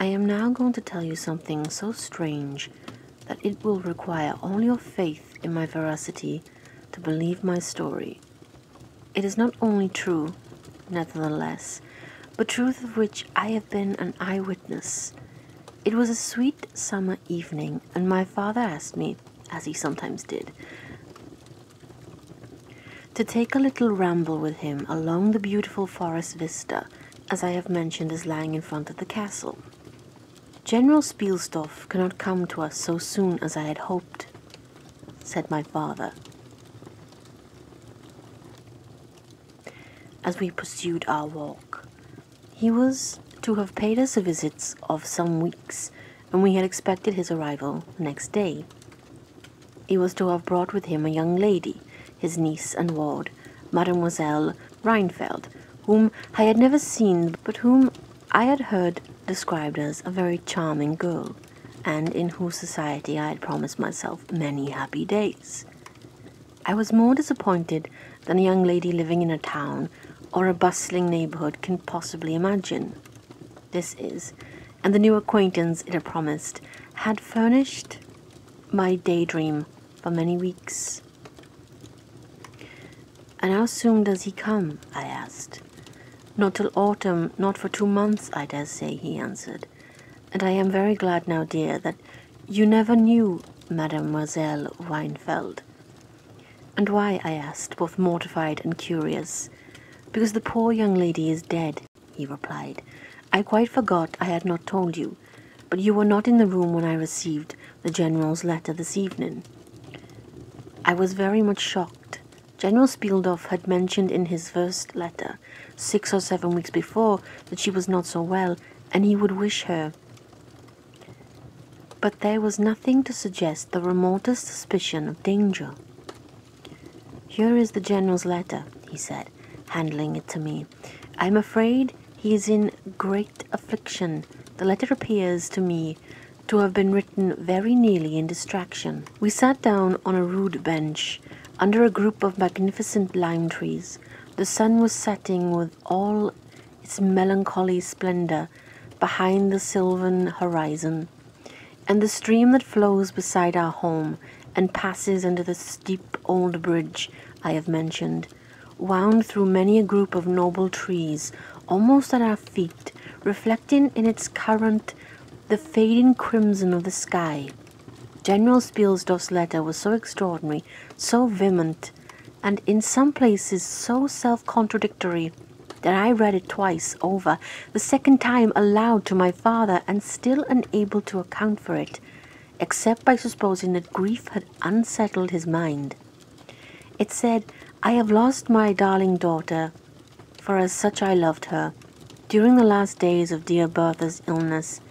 am now going to tell you something so strange that it will require all your faith in my veracity to believe my story. It is not only true, nevertheless, but truth of which I have been an eyewitness. It was a sweet summer evening, and my father asked me, as he sometimes did, to take a little ramble with him along the beautiful forest vista, as I have mentioned as lying in front of the castle. General Spielsdorf cannot come to us so soon as I had hoped, said my father, as we pursued our walk. He was to have paid us a visit of some weeks, and we had expected his arrival next day. He was to have brought with him a young lady, his niece and ward, Mademoiselle Rheinfeld, whom I had never seen, but whom I had heard described as a very charming girl, and in whose society I had promised myself many happy days. I was more disappointed than a young lady living in a town or a bustling neighborhood can possibly imagine. This is, and the new acquaintance it had promised had furnished my daydream for many weeks. "And how soon does he come?" I asked. "Not till autumn, not for 2 months, I dare say," he answered. "And I am very glad now, dear, that you never knew Mademoiselle Rheinfeld." "And why?" I asked, both mortified and curious. "Because the poor young lady is dead," he replied. "I quite forgot I had not told you, but you were not in the room when I received the General's letter this evening." I was very much shocked. General Spielsdorf had mentioned in his first letter, 6 or 7 weeks before, that she was not so well, and he would wish her. But there was nothing to suggest the remotest suspicion of danger. "Here is the General's letter," he said, handing it to me. "I am afraid he is in great affliction. The letter appears to me to have been written very nearly in distraction." We sat down on a rude bench under a group of magnificent lime trees. The sun was setting with all its melancholy splendor behind the sylvan horizon, and the stream that flows beside our home and passes under the steep old bridge I have mentioned wound through many a group of noble trees almost at our feet, reflecting in its current the fading crimson of the sky. General Spielsdorf's letter was so extraordinary, so vehement, and in some places so self-contradictory, that I read it twice over, the second time aloud to my father, and still unable to account for it, except by supposing that grief had unsettled his mind. It said, "I have lost my darling daughter, for as such I loved her. During the last days of dear Bertha's illness,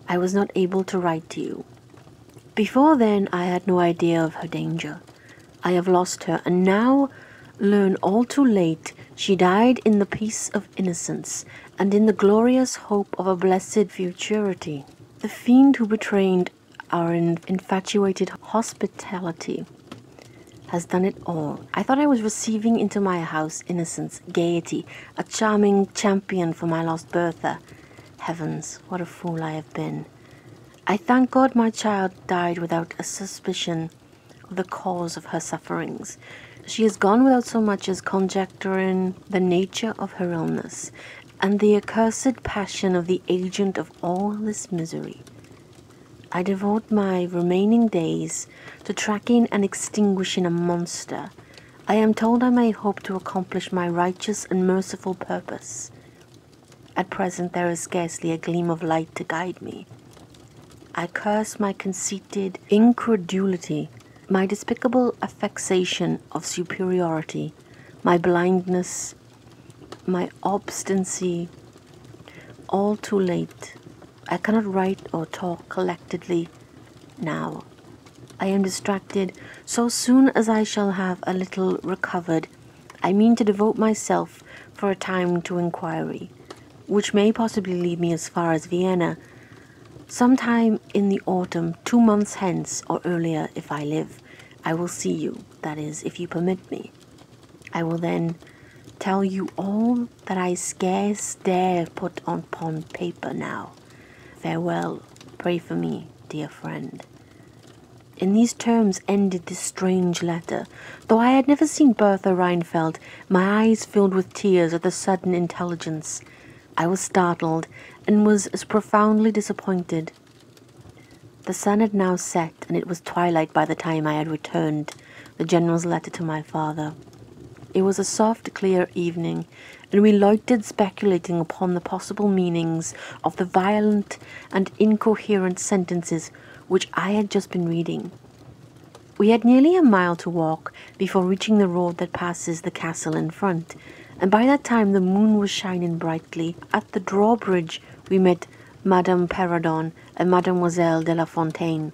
I was not able to write to you. Before then I had no idea of her danger. I have lost her, and now learn all too late she died in the peace of innocence, and in the glorious hope of a blessed futurity. The fiend who betrayed our infatuated hospitality has done it all. I thought I was receiving into my house innocence, gaiety, a charming champion for my lost Bertha. Heavens, what a fool I have been. I thank God my child died without a suspicion of the cause of her sufferings. She is gone without so much as conjecturing the nature of her illness, and the accursed passion of the agent of all this misery. I devote my remaining days to tracking and extinguishing a monster. I am told I may hope to accomplish my righteous and merciful purpose. At present there is scarcely a gleam of light to guide me. I curse my conceited incredulity, my despicable affectation of superiority, my blindness, my obstinacy. All too late. I cannot write or talk collectedly now. I am distracted. So soon as I shall have a little recovered, I mean to devote myself for a time to inquiry, which may possibly lead me as far as Vienna. Sometime in the autumn, 2 months hence, or earlier if I live, I will see you, that is, if you permit me. I will then tell you all that I scarce dare put upon paper now. Farewell. Pray for me, dear friend. In these terms ended this strange letter. Though I had never seen Bertha Reinfeldt, my eyes filled with tears at the sudden intelligence. I was startled, and was as profoundly disappointed. The sun had now set, and it was twilight by the time I had returned the General's letter to my father. It was a soft, clear evening, and we loitered speculating upon the possible meanings of the violent and incoherent sentences which I had just been reading. We had nearly a mile to walk before reaching the road that passes the castle in front, and by that time the moon was shining brightly. At the drawbridge we met Madame Perrodon and Mademoiselle de la Fontaine,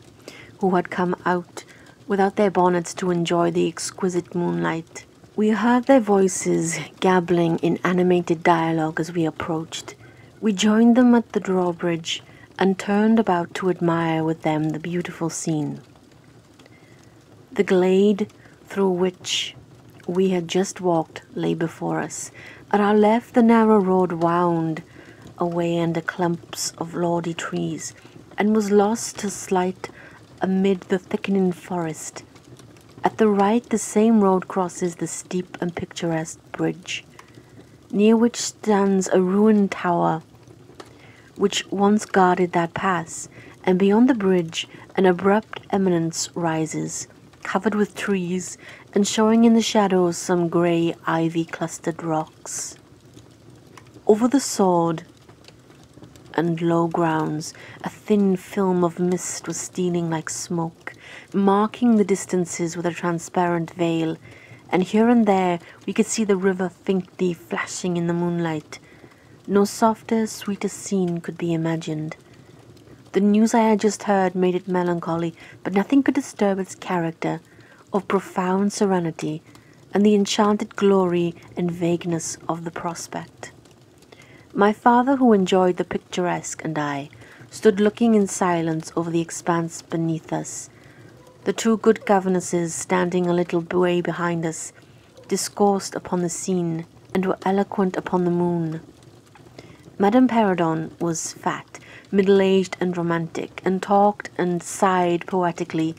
who had come out without their bonnets to enjoy the exquisite moonlight. We heard their voices gabbling in animated dialogue as we approached. We joined them at the drawbridge and turned about to admire with them the beautiful scene. The glade through which we had just walked lay before us. At our left the narrow road wound away under clumps of lordly trees, and was lost to sight amid the thickening forest. At the right the same road crosses the steep and picturesque bridge, near which stands a ruined tower which once guarded that pass, and beyond the bridge an abrupt eminence rises, covered with trees, and showing in the shadows some grey ivy-clustered rocks. Over the sword and low grounds a thin film of mist was stealing like smoke, marking the distances with a transparent veil, and here and there we could see the river faintly flashing in the moonlight. No softer, sweeter scene could be imagined. The news I had just heard made it melancholy, but nothing could disturb its character of profound serenity and the enchanted glory and vagueness of the prospect. My father, who enjoyed the picturesque, and I stood looking in silence over the expanse beneath us. The two good governesses, standing a little way behind us, discoursed upon the scene and were eloquent upon the moon. Madame Perrodon was fat, middle-aged and romantic, and talked and sighed poetically.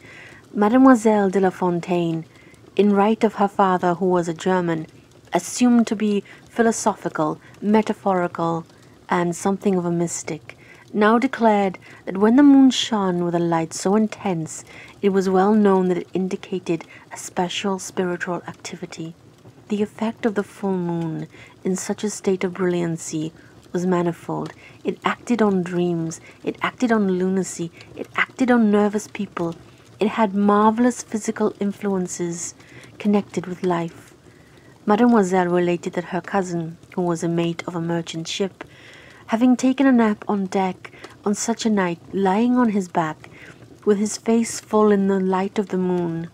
Mademoiselle de la Fontaine, in right of her father who was a German, assumed to be philosophical, metaphorical, and something of a mystic, now declared that when the moon shone with a light so intense, it was well known that it indicated a special spiritual activity. The effect of the full moon in such a state of brilliancy was manifold. It acted on dreams, it acted on lunacy, it acted on nervous people. It had marvelous physical influences connected with life. Mademoiselle related that her cousin, who was a mate of a merchant ship, having taken a nap on deck on such a night, lying on his back, with his face full in the light of the moon,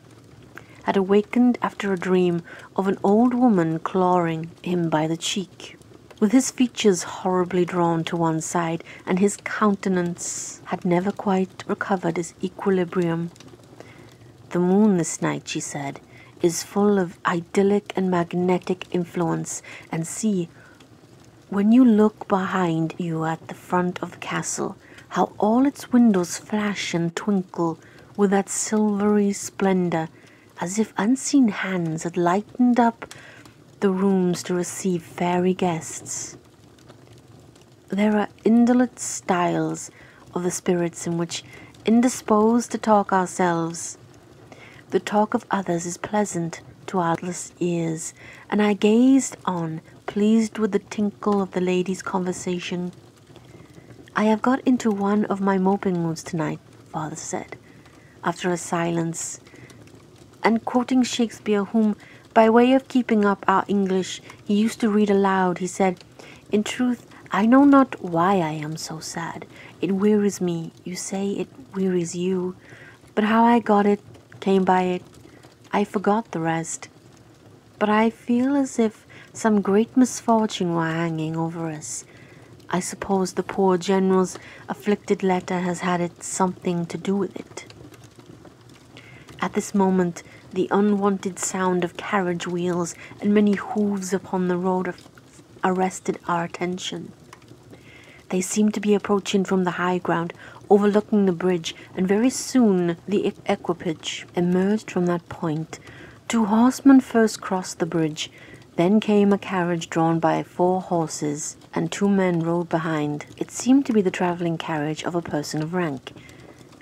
had awakened after a dream of an old woman clawing him by the cheek, with his features horribly drawn to one side, and his countenance had never quite recovered its equilibrium. The moon this night, she said, is full of idyllic and magnetic influence, and see, when you look behind you at the front of the castle, how all its windows flash and twinkle with that silvery splendor, as if unseen hands had lightened up the rooms to receive fairy guests. There are indolent styles of the spirits in which, indisposed to talk ourselves, the talk of others is pleasant to our ears, and I gazed on, pleased with the tinkle of the ladies' conversation. "I have got into one of my moping moods tonight," father said, after a silence, and quoting Shakespeare, whom, by way of keeping up our English, he used to read aloud, he said, "In truth, I know not why I am so sad. It wearies me. You say it wearies you. But how I got it, came by it, I forgot the rest. But I feel as if some great misfortune were hanging over us. I suppose the poor General's afflicted letter has had something to do with it." At this moment, the unwonted sound of carriage wheels and many hoofs upon the road arrested our attention. They seemed to be approaching from the high ground, overlooking the bridge, and very soon the equipage emerged from that point. 2 horsemen first crossed the bridge, then came a carriage drawn by 4 horses, and 2 men rode behind. It seemed to be the travelling carriage of a person of rank,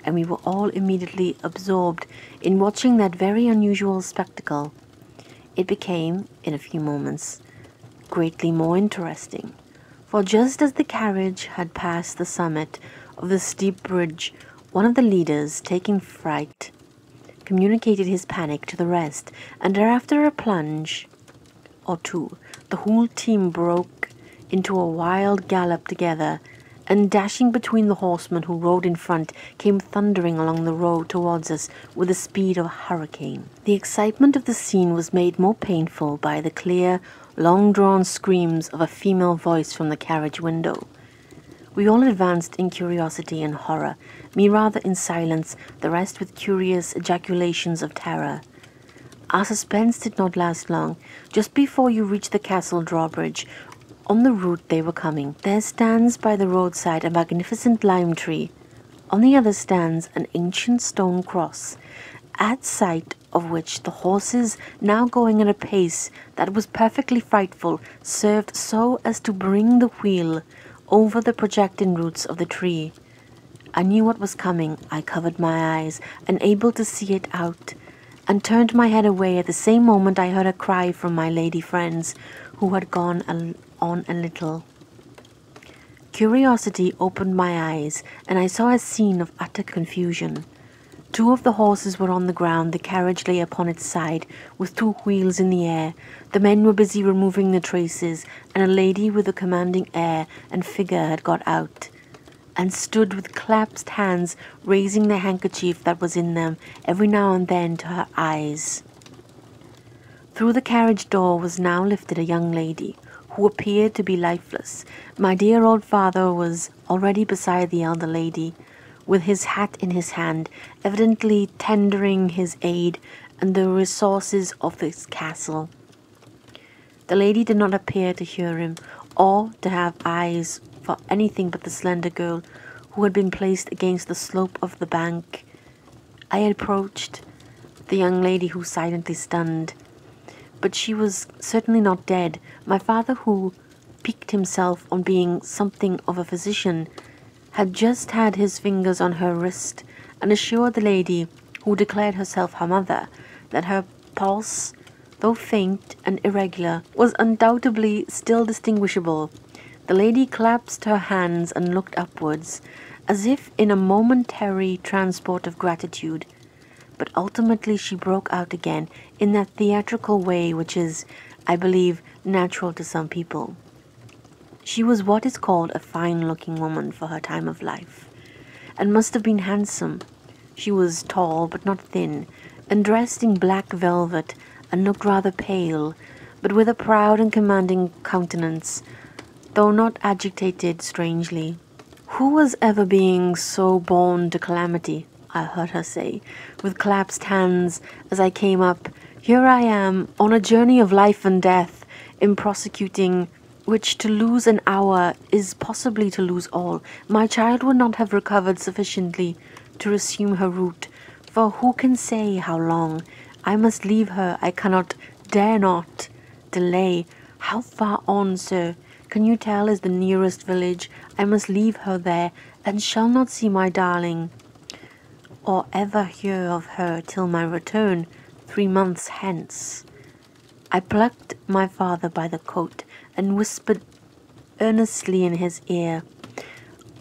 and we were all immediately absorbed in watching that very unusual spectacle. It became, in a few moments, greatly more interesting, for just as the carriage had passed the summit of the steep bridge, one of the leaders, taking fright, communicated his panic to the rest, and after a plunge or 2, the whole team broke into a wild gallop together, and dashing between the horsemen who rode in front, came thundering along the road towards us with the speed of a hurricane. The excitement of the scene was made more painful by the clear, long-drawn screams of a female voice from the carriage window. We all advanced in curiosity and horror, me rather in silence, the rest with curious ejaculations of terror. Our suspense did not last long. Just before you reach the castle drawbridge, on the route they were coming, there stands by the roadside a magnificent lime tree. On the other stands an ancient stone cross, at sight of which the horses, now going at a pace that was perfectly frightful, served so as to bring the wheel over the projecting roots of the tree. I knew what was coming. I covered my eyes, unable to see it out, and turned my head away. At the same moment I heard a cry from my lady friends, who had gone on a little. Curiosity opened my eyes, and I saw a scene of utter confusion. 2 of the horses were on the ground, the carriage lay upon its side, with 2 wheels in the air. The men were busy removing the traces, and a lady with a commanding air and figure had got out, and stood with clasped hands, raising the handkerchief that was in them every now and then to her eyes. Through the carriage door was now lifted a young lady, who appeared to be lifeless. My dear old father was already beside the elder lady, with his hat in his hand, evidently tendering his aid and the resources of this castle. The lady did not appear to hear him, or to have eyes for anything but the slender girl who had been placed against the slope of the bank. I approached the young lady, who silently stunned, but she was certainly not dead. My father, who piqued himself on being something of a physician, had just had his fingers on her wrist, and assured the lady, who declared herself her mother, that her pulse, though faint and irregular, was undoubtedly still distinguishable. The lady clasped her hands and looked upwards, as if in a momentary transport of gratitude, but ultimately she broke out again in that theatrical way which is, I believe, natural to some people. She was what is called a fine-looking woman for her time of life, and must have been handsome. She was tall but not thin, and dressed in black velvet, and looked rather pale, but with a proud and commanding countenance, though not agitated strangely. "Who was ever being so born to calamity?" I heard her say, with clasped hands, as I came up. "Here I am, on a journey of life and death, in prosecuting which to lose an hour is possibly to lose all. My child would not have recovered sufficiently to resume her route, for who can say how long? I must leave her. I cannot, dare not, delay." "How far on, sir? Can you tell is the nearest village? I must leave her there, and shall not see my darling, or ever hear of her till my return, 3 months hence." I plucked my father by the coat, and whispered earnestly in his ear,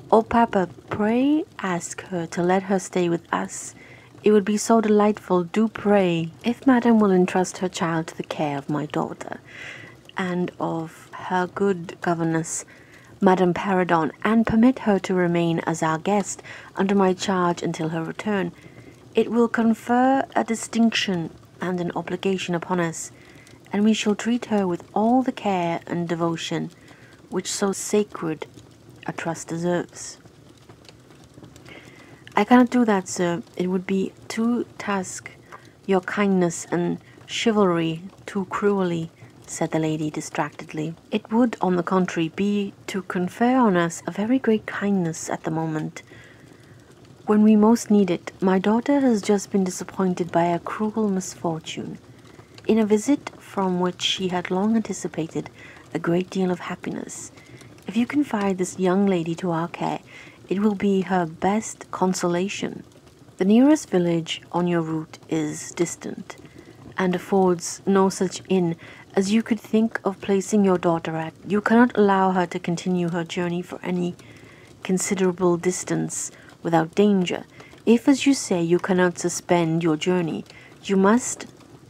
"Oh, Papa, pray ask her to let her stay with us. It would be so delightful, do pray. If Madam will entrust her child to the care of my daughter, and of her good governess, Madame Paradon, and permit her to remain as our guest under my charge until her return, it will confer a distinction and an obligation upon us, and we shall treat her with all the care and devotion which so sacred a trust deserves." "I cannot do that, sir. It would be to task your kindness and chivalry too cruelly," said the lady distractedly. "It would, on the contrary, be to confer on us a very great kindness at the moment, when we most need it. My daughter has just been disappointed by a cruel misfortune. In a visit from which she had long anticipated a great deal of happiness. If you confide this young lady to our care, it will be her best consolation. The nearest village on your route is distant, and affords no such inn as you could think of placing your daughter at. You cannot allow her to continue her journey for any considerable distance without danger. If, as you say, you cannot suspend your journey, you must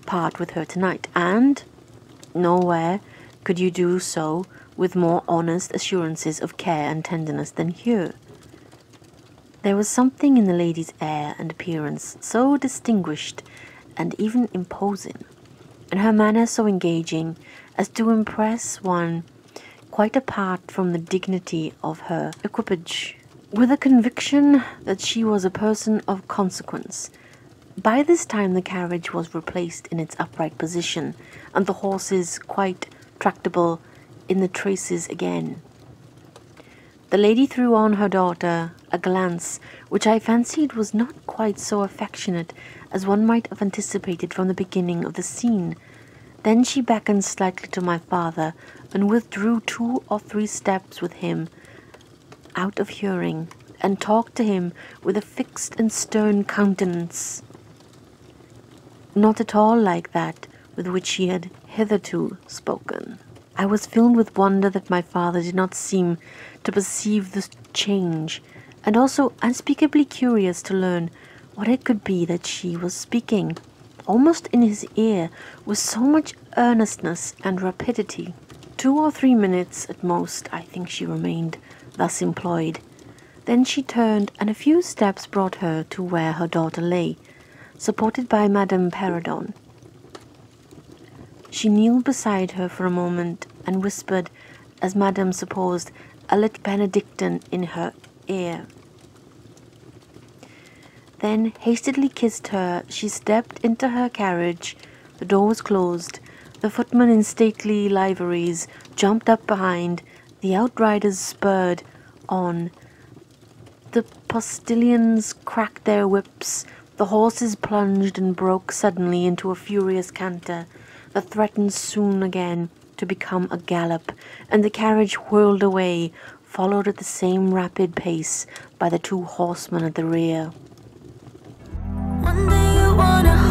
part with her tonight, and nowhere could you do so with more honest assurances of care and tenderness than here." There was something in the lady's air and appearance so distinguished and even imposing, and her manner so engaging, as to impress one quite apart from the dignity of her equipage, with a conviction that she was a person of consequence. By this time the carriage was replaced in its upright position, and the horses quite tractable in the traces again. The lady threw on her daughter a glance which I fancied was not quite so affectionate as one might have anticipated from the beginning of the scene. Then she beckoned slightly to my father, and withdrew 2 or 3 steps with him out of hearing, and talked to him with a fixed and stern countenance, not at all like that with which she had hitherto spoken. I was filled with wonder that my father did not seem to perceive the change, and also unspeakably curious to learn what it could be that she was speaking, almost in his ear, with so much earnestness and rapidity. 2 or 3 minutes at most, I think, she remained thus employed. Then she turned, and a few steps brought her to where her daughter lay, supported by Madame Perrodon. She kneeled beside her for a moment, and whispered, as Madame supposed, a lit Benedictine in her ear. Then hastily kissed her. She stepped into her carriage. The door was closed. The footman in stately liveries jumped up behind. The outriders spurred on. The postilions cracked their whips. The horses plunged and broke suddenly into a furious canter that threatened soon again to become a gallop, and the carriage whirled away, followed at the same rapid pace by the 2 horsemen at the rear. One day you wanna